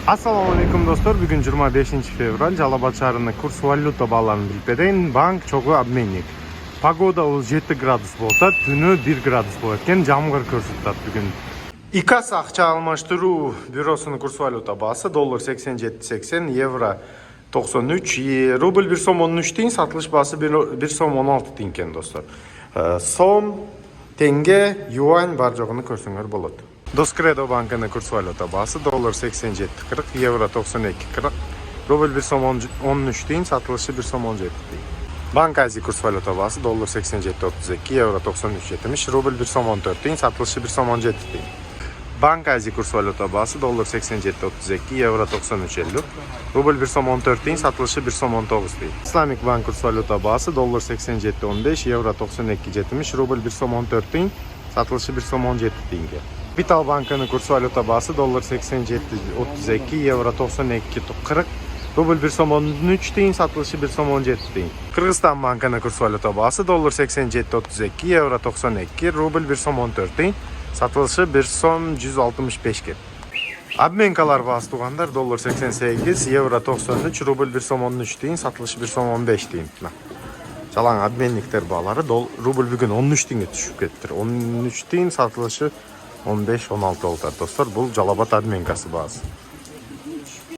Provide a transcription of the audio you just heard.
Assalamu alaikum dostlar. Bugün 25 fevral. Жалал-Абад шаарында курс валюта бааларын билип берейин. Банк чогуу обменник. Погода 7 градус болот, түнү 1 градус болот экен. Жамгыр көрсөтөт бүгүн. ИКАС акча алмаштыруу бюросунун курс валюта баасы доллар 87.80, евро 93, рубль 1 сом 13 тиын, сатылыш баасы 1 сом 16 тиын экен достор. Сом, тенге, юань бар жогуну көрсөңөр болот. Доскредо банкının kurs valuta bası dolar 87.40, euro 92.40, rubl 1 som 13 deyin, satılışı 1 som 17 deyin. Bank Aziya kurs valuta bası dolar 87.32, euro 93.70, rubl 1 som 14 deyin, satılışı 1 som 17 deyin. Bank Aziya kurs valuta bası dolar 87.32, euro 93.50, rubl 1 som 14 deyin, satılışı 1 som 19 deyin. Islamic Bank kurs valuta bası dolar 87.15, euro 92.70, rubl 1 som 14 deyin, satılışı 1 som 17 deyin. Kapital Banka'nın kurs valuta bası dolar 87.32, euro 92.40, rubl 1 som 13 deyin, satılışı 1 som 17 deyin. Kırgızistan Banka'nın kurs valuta bası dolar 87.32, euro 92, rubl 1 som 14 deyin, satılışı 1 som 165 ken. Обменкалар баасы тугандар доллар 88, euro 93, rubl 1 som 13 deyin, satılışı 1 som 15 deyin. Жалаң обменниктер баалары рубль бүгүн 13 тиңге түшүп кетти. 13 тиң, сатылышы 15-16 болот достор. Бул Жалал-Абад обменкасы баасы.